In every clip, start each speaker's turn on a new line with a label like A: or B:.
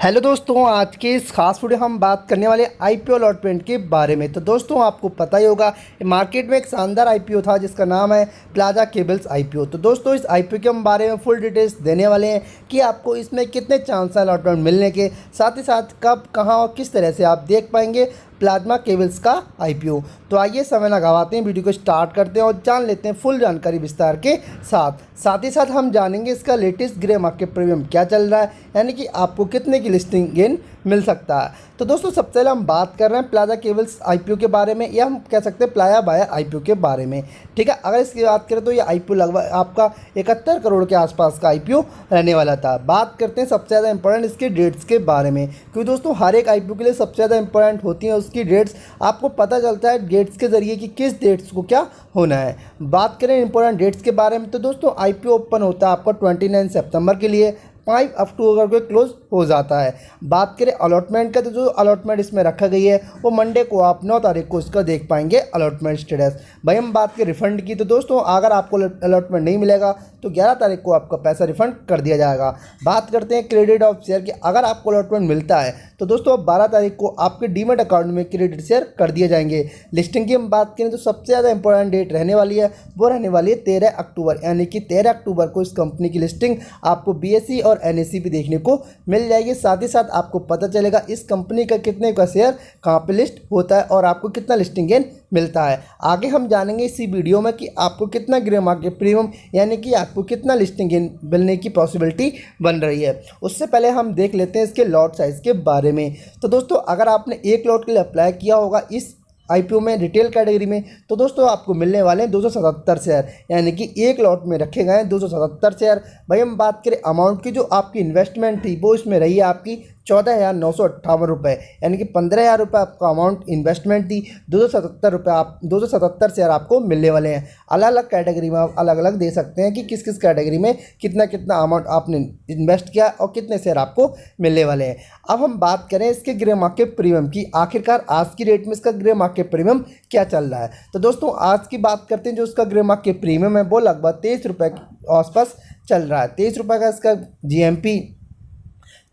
A: Hello दोस्तों, आज के इस खास वीडियो हम बात करने वाले आईपीओ अलॉटमेंट के बारे में। तो दोस्तों आपको पता ही होगा, मार्केट में एक शानदार आईपीओ था जिसका नाम है प्लाजा केबल्स आईपीओ। तो दोस्तों इस आईपीओ के हम बारे में फुल डिटेल्स देने वाले हैं कि आपको इसमें कितने चांस हैं अलॉटमेंट मिलने के, साथ ही साथ कब, कहां और किस तरह से आप देख पाएंगे प्लाज्मा केबल्स का आईपीओ। तो आइए समय ना गवाते हैं, वीडियो को स्टार्ट करते हैं और जान लेते हैं फुल जानकारी विस्तार के साथ ही साथ हम जानेंगे इसका लेटेस्ट ग्रे मार्केट प्रीमियम क्या चल रहा है, यानी कि आपको कितने की लिस्टिंग गेन मिल सकता है। तो दोस्तों सबसे पहले हम बात कर रहे हैं प्लाजा केबल्स आईपीओ के बारे में, या हम कह सकते हैं प्लाया बाया आईपीओ के बारे में। ठीक है, अगर इसकी बात करें तो ये आईपीओ लगभग आपका 71 करोड़ के आसपास का आईपीओ रहने वाला था। बात करते हैं सबसे ज़्यादा इंपॉर्टेंट इसके डेट्स के बारे में, क्योंकि दोस्तों हर एक आईपीओ के लिए सबसे ज़्यादा इंपॉर्टेंट होती है उसकी डेट्स। आपको पता चलता है डेट्स के ज़रिए कि किस डेट्स को क्या होना है। बात करें इंपॉर्टेंट डेट्स के बारे में, तो दोस्तों आईपीओ ओपन होता है आपका 29 सितंबर के लिए, 5 अक्टूबर को क्लोज हो जाता है। बात करें अलॉटमेंट का, तो जो अलॉटमेंट इसमें रखा गई है वो मंडे को आप 9 तारीख को इसका देख पाएंगे अलॉटमेंट स्टेटस। भाई हम बात करें रिफंड की, तो दोस्तों अगर आपको अलॉटमेंट नहीं मिलेगा तो 11 तारीख को आपका पैसा रिफंड कर दिया जाएगा। बात करते हैं क्रेडिट ऑफ शेयर की, अगर आपको अलॉटमेंट मिलता है तो दोस्तों अब 12 तारीख को आपके डीमेट अकाउंट में क्रेडिट शेयर कर दिए जाएंगे। लिस्टिंग की हम बात करें तो सबसे ज़्यादा इंपॉर्टेंट डेट रहने वाली है वो रहने वाली है 13 अक्टूबर, यानी कि 13 अक्टूबर को इस कंपनी की लिस्टिंग आपको बीएसई और एनएसई भी देखने को मिल जाएगी। साथ ही साथ आपको पता चलेगा इस कंपनी का कितने का शेयर कहाँ पे लिस्ट होता है और आपको कितना लिस्टिंग गेन मिलता है। आगे हम जानेंगे इसी वीडियो में कि आपको कितना ग्रे मार्केट प्रीमियम, यानी कि आपको कितना लिस्टिंग गेन मिलने की पॉसिबिलिटी बन रही है। उससे पहले हम देख लेते हैं इसके लॉट साइज़ के बारे में। तो दोस्तों अगर आपने एक लॉट के लिए अप्लाई किया होगा इस आईपीओ में रिटेल कैटेगरी में, तो दोस्तों आपको मिलने वाले हैं 277 शेयर, यानी कि एक लॉट में रखे गए हैं 277 शेयर। भाई हम बात करें अमाउंट की, जो आपकी इन्वेस्टमेंट थी वो इसमें रही है आपकी 14,958 रुपये, यानी कि 15,000 रुपये आपका अमाउंट इन्वेस्टमेंट थी। 277 शेयर आपको मिलने वाले हैं। अलग अलग कैटेगरी में आप अलग अलग दे सकते हैं कि किस किस कैटेगरी में कितना कितना अमाउंट आपने इन्वेस्ट किया और कितने शेयर आपको मिलने वाले हैं। अब हम बात करें इसके ग्रे मार्केट प्रीमियम की, आखिरकार आज की डेट में इसका ग्रे मार्केट प्रीमियम क्या चल रहा है। तो दोस्तों आज की बात करते हैं, जो उसका ग्रे मार्केट प्रीमियम है वो लगभग 23 रुपये के आसपास चल रहा है। 23 रुपये का इसका जीएमपी,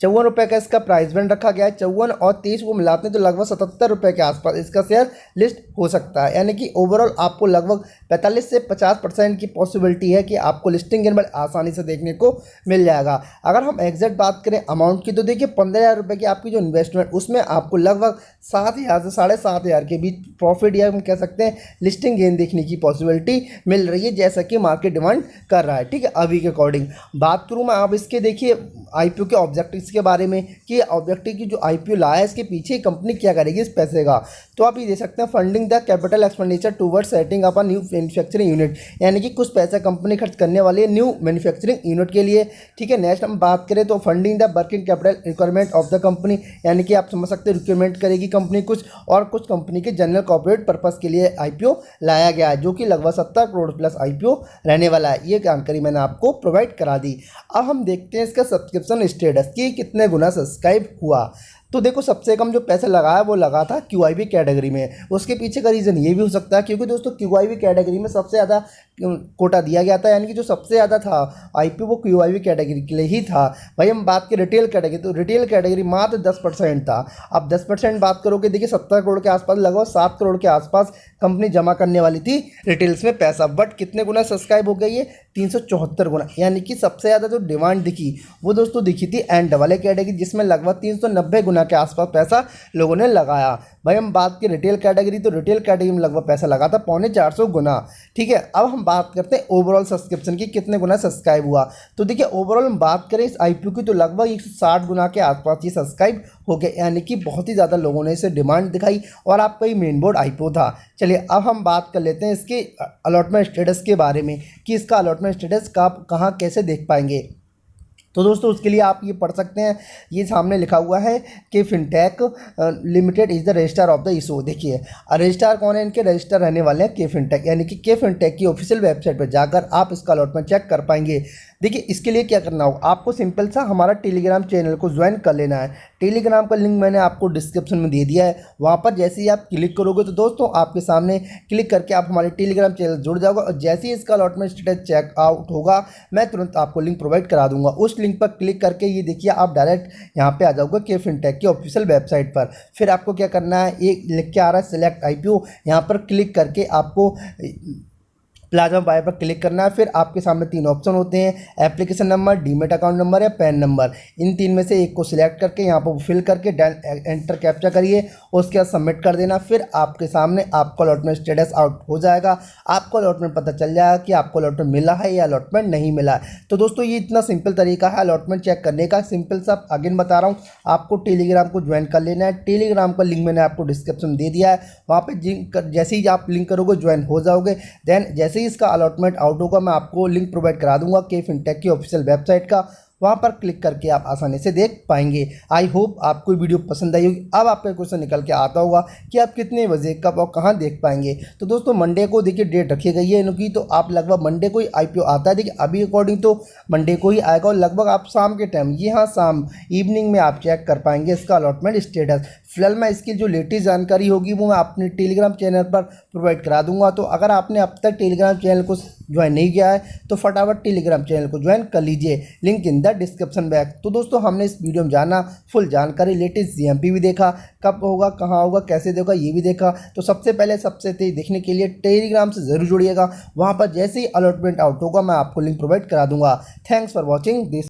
A: 54 रुपये का इसका प्राइस बैंड रखा गया है। 54 और 23 को मिलाते हैं तो लगभग 77 रुपये के आसपास इसका शेयर लिस्ट हो सकता है, यानी कि ओवरऑल आपको लगभग 45 से 50% की पॉसिबिलिटी है कि आपको लिस्टिंग गेन बड़े आसानी से देखने को मिल जाएगा। अगर हम एग्जैक्ट बात करें अमाउंट की, तो देखिए 15,000 रुपये की आपकी जो इन्वेस्टमेंट, उसमें आपको लगभग 7,000 से 7,500 के बीच प्रॉफिट, या हम कह सकते हैं लिस्टिंग गेन देखने की पॉसिबिलिटी मिल रही है, जैसा कि मार्केट डिमांड कर रहा है। ठीक है, अभी के अकॉर्डिंग बात करूँ मैं, आप इसके देखिए आईपीओ के ऑब्जेक्टिव्स के बारे में कि ऑब्जेक्टिव की जो आईपीओ लाया है इसके पीछे कंपनी क्या करेगी इस पैसे का। तो आप ये दे सकते हैं funding the capital expenditure towards setting up a new manufacturing unit, यानी कि कुछ पैसा कंपनी खर्च करने वाली है न्यू मैन्युफैक्चरिंग यूनिट के लिए। ठीक है, नेक्स्ट हम बात करें तो funding the working capital requirement of the company, यानी कि आप समझ सकते हैं रिक्वायरमेंट करेगी कंपनी कुछ, और कुछ कंपनी के जनरल कॉर्पोरेट पर्पस के लिए आईपीओ लाया गया है, जो कि लगभग 70 करोड़ प्लस आईपीओ रहने वाला है। ये जानकारी मैंने आपको प्रोवाइड करा दी। अब हम देखते हैं इसका सब्सक्रिप्शन स्टेटस की कितने गुना सब्सक्राइब हुआ। तो देखो सबसे कम जो पैसा लगाया वो लगा था क्यूआईबी कैटेगरी में। उसके पीछे का रीज़न ये भी हो सकता है क्योंकि दोस्तों क्यूआईबी कैटेगरी में सबसे ज़्यादा कोटा दिया गया था, यानी कि जो सबसे ज़्यादा था आईपीओ वो क्यूआईबी कैटेगरी के लिए ही था। भाई हम बात करें रिटेल कैटेगरी, तो रिटेल कैटेगरी मात्र 10% था। अब 10% बात करोगे, देखिए 70 करोड़ के आसपास, लगभग 7 करोड़ के आसपास कंपनी जमा करने वाली थी रिटेल्स में पैसा। बट कितने गुना सब्सक्राइब हो गई है? 374 गुना, यानी कि सबसे ज़्यादा जो डिमांड दिखी वो दोस्तों दिखी थी एंड डबल ए कैटेगरी, जिसमें लगभग 390 गुना के आसपास पैसा लोगों ने लगाया। भाई हम बात की रिटेल कैटेगरी, तो रिटेल कैटेगरी में लगभग पैसा लगा था 450 गुना। ठीक है, अब हम बात करते हैं ओवरऑल सब्सक्रिप्शन की, कितने गुना सब्सक्राइब हुआ। तो देखिए ओवरऑल हम बात करें इस आईपीओ की, तो लगभग 160 गुना के आसपास ये सब्सक्राइब हो गए, यानी कि बहुत ही ज़्यादा लोगों ने इसे डिमांड दिखाई और आपका ये मेन बोर्ड आईपीओ था। चलिए अब हम बात कर लेते हैं इसके अलॉटमेंट स्टेटस के बारे में कि इसका अलॉटमेंट स्टेटस कहाँ कैसे देख पाएंगे। तो दोस्तों उसके लिए आप ये पढ़ सकते हैं, ये सामने लिखा हुआ है कि fintech limited is the registrar of the issue. देखिए रजिस्ट्रार कौन है, इनके रजिस्टर रहने वाले हैं के फिनटेक, यानी कि के फिनटेक की ऑफिशियल वेबसाइट पर जाकर आप इसका अलॉटमेंट चेक कर पाएंगे। देखिए इसके लिए क्या करना होगा, आपको सिंपल सा हमारा टेलीग्राम चैनल को ज्वाइन कर लेना है। टेलीग्राम का लिंक मैंने आपको डिस्क्रिप्शन में दे दिया है, वहाँ पर जैसे ही आप क्लिक करोगे तो दोस्तों आपके सामने क्लिक करके आप हमारे टेलीग्राम चैनल जुड़ जाओगे, और जैसे ही इसका अलॉटमेंट स्टेटस चेक आउट होगा मैं तुरंत आपको लिंक प्रोवाइड करा दूंगा। उस लिंक पर क्लिक करके ये देखिए आप डायरेक्ट यहाँ पे आ जाओगे के फिनटेक की ऑफिशियल वेबसाइट पर। फिर आपको क्या करना है, ये लिख के आ रहा है सिलेक्ट IPO, यहाँ पर क्लिक करके आपको प्लाज्मा बाय पर क्लिक करना है। फिर आपके सामने 3 ऑप्शन होते हैं, application number, demat account number या पैन नंबर। इन 3 में से एक को सिलेक्ट करके यहाँ पर फिल करके एंटर कैप्चा करिए, उसके बाद सबमिट कर देना। फिर आपके सामने आपका अलॉटमेंट स्टेटस आउट हो जाएगा, आपको अलॉटमेंट पता चल जाएगा कि आपको अलॉटमेंट मिला है या अलॉटमेंट नहीं मिला है। तो दोस्तों ये इतना सिंपल तरीका है अलॉटमेंट चेक करने का। सिंपल सा अगेन बता रहा हूँ, आपको टेलीग्राम को ज्वाइन कर लेना है। टेलीग्राम का लिंक मैंने आपको डिस्क्रिप्शन दे दिया है, वहाँ पर जैसे ही आप लिंक करोगे ज्वाइन हो जाओगे। देन जैसे ही इसका अलॉटमेंट आउट होगा मैं आपको लिंक प्रोवाइड करा दूंगा के फिनटेक की ऑफिशियल वेबसाइट का, वहाँ पर क्लिक करके आप आसानी से देख पाएंगे। आई होप आपको वीडियो पसंद आई होगी। अब आपका क्वेश्चन निकल के आता होगा कि आप कितने बजे कब और कहाँ देख पाएंगे। तो दोस्तों मंडे को देखिए डेट रखी गई है इनकी, तो आप लगभग मंडे को ही IPO आता है। देखिए अभी अकॉर्डिंग तो मंडे को ही आएगा, और लगभग आप शाम के टाइम, ये हाँ शाम इवनिंग में आप चेक कर पाएंगे इसका अलॉटमेंट स्टेटस। फिलहाल मैं इसकी जो लेटेस्ट जानकारी होगी वो मैं अपने टेलीग्राम चैनल पर प्रोवाइड करा दूंगा। तो अगर आपने अब तक टेलीग्राम चैनल को ज्वाइन नहीं किया है तो फटाफट टेलीग्राम चैनल को ज्वाइन कर लीजिए, link in the description bag. तो दोस्तों हमने इस वीडियो में जाना फुल जानकारी, लेटेस्ट GMP भी देखा, कब होगा, कहाँ होगा, कैसे देगा, ये भी देखा। तो सबसे पहले सबसे तेज देखने के लिए टेलीग्राम से ज़रूर जुड़िएगा, वहाँ पर जैसे ही अलॉटमेंट आउट होगा मैं आपको लिंक प्रोवाइड करा दूंगा। Thanks for watching this.